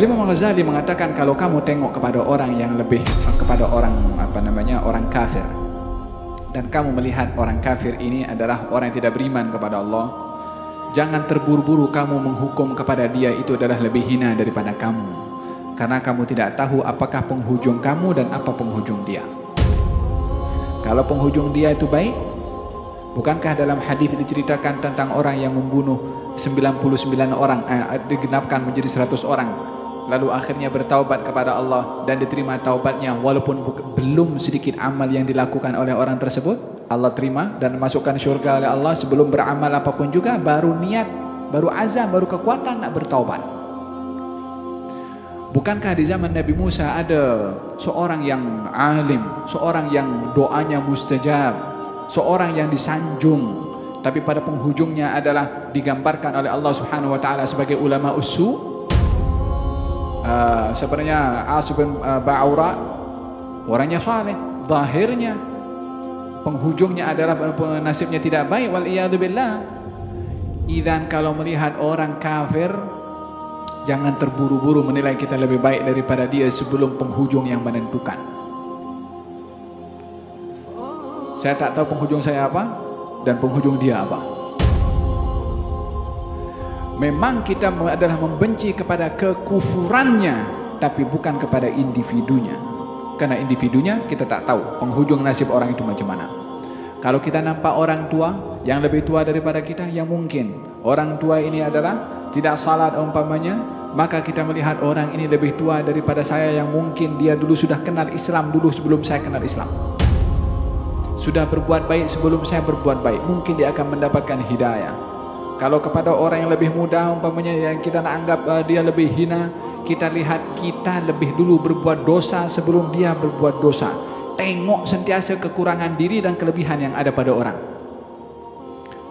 Imam Ghazali mengatakan kalau kamu tengok kepada orang yang lebih, kepada orang orang kafir, dan kamu melihat orang kafir ini adalah orang yang tidak beriman kepada Allah, jangan terburu-buru kamu menghukum kepada dia itu adalah lebih hina daripada kamu, karena kamu tidak tahu apakah penghujung kamu dan apa penghujung dia. Kalau penghujung dia itu baik, bukankah dalam hadis diceritakan tentang orang yang membunuh 99 orang, digenapkan menjadi 100 orang, lalu akhirnya bertaubat kepada Allah dan diterima taubatnya, walaupun belum sedikit amal yang dilakukan oleh orang tersebut, Allah terima dan masukkan syurga oleh Allah sebelum beramal apapun juga, baru niat, baru azam, baru kekuatan nak bertaubat. Bukankah di zaman Nabi Musa ada seorang yang alim, seorang yang doanya mustajab, seorang yang disanjung, tapi pada penghujungnya adalah digambarkan oleh Allah Subhanahu wa taala sebagai ulama usu? Sebenarnya As bin Ba'ura orangnya saleh, zahirnya penghujungnya adalah nasibnya tidak baik, wal iyadu billah. Idzan kalau melihat orang kafir, jangan terburu-buru menilai kita lebih baik daripada dia sebelum penghujung yang menentukan. Saya tak tahu penghujung saya apa dan penghujung dia apa. Memang kita adalah membenci kepada kekufurannya, tapi bukan kepada individunya. Karena individunya kita tak tahu penghujung nasib orang itu macam mana. Kalau kita nampak orang tua yang lebih tua daripada kita, yang mungkin orang tua ini adalah tidak salat umpamanya, maka kita melihat orang ini lebih tua daripada saya, yang mungkin dia dulu sudah kenal Islam dulu sebelum saya kenal Islam, sudah berbuat baik sebelum saya berbuat baik, mungkin dia akan mendapatkan hidayah. Kalau kepada orang yang lebih muda umpamanya, yang kita nak anggap dia lebih hina, kita lihat kita lebih dulu berbuat dosa sebelum dia berbuat dosa. Tengok sentiasa kekurangan diri dan kelebihan yang ada pada orang,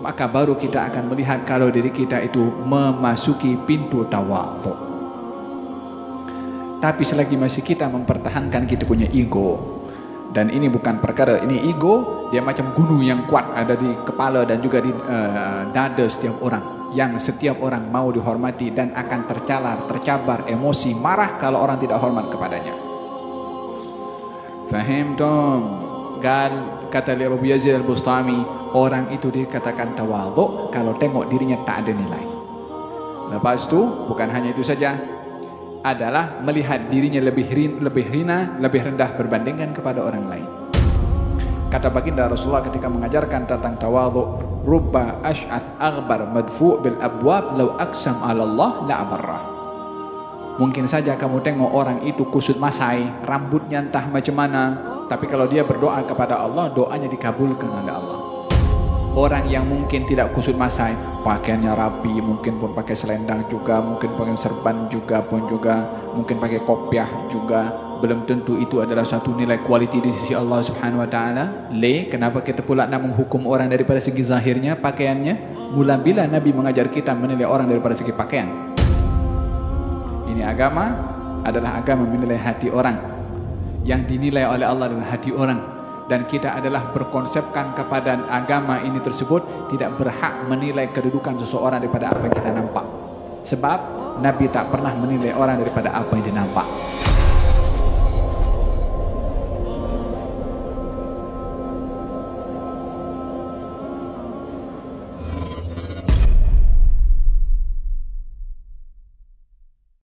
maka baru kita akan melihat kalau diri kita itu memasuki pintu tawadhu. Tapi selagi masih kita mempertahankan kita punya ego, dan ini bukan perkara, ini ego, dia macam gunung yang kuat ada di kepala dan juga di dada setiap orang, yang setiap orang mau dihormati dan akan tercabar emosi marah kalau orang tidak hormat kepadanya. Fahim tom? Kata Abu Yazid Al-Bustami, orang itu dikatakan tawadhu kalau tengok dirinya tak ada nilai. Lepas itu bukan hanya itu saja, adalah melihat dirinya lebih hina, lebih rendah berbandingkan kepada orang lain. Kata baginda Rasulullah ketika mengajarkan tentang tawadhu, rubba ash'ath aghbar madfu' bil abwab law aqsam 'ala Allah la abarrah. Mungkin saja kamu tengok orang itu kusut masai, rambutnya entah macam mana, tapi kalau dia berdoa kepada Allah, doanya dikabulkan oleh Allah. Orang yang mungkin tidak kusut masai, pakaiannya rapi, mungkin pun pakai selendang juga, mungkin pakai serban juga, mungkin pakai kopiah juga, belum tentu itu adalah satu nilai kualiti di sisi Allah Subhanahu wa taala. Kenapa kita pula nak menghukum orang daripada segi zahirnya, pakaiannya? Mula bila Nabi mengajar kita menilai orang daripada segi pakaian? Ini agama adalah agama menilai hati orang. Yang dinilai oleh Allah adalah hati orang. Dan kita adalah berkonsepkan kepada agama ini tersebut tidak berhak menilai kedudukan seseorang daripada apa yang kita nampak. Sebab Nabi tak pernah menilai orang daripada apa yang dia nampak.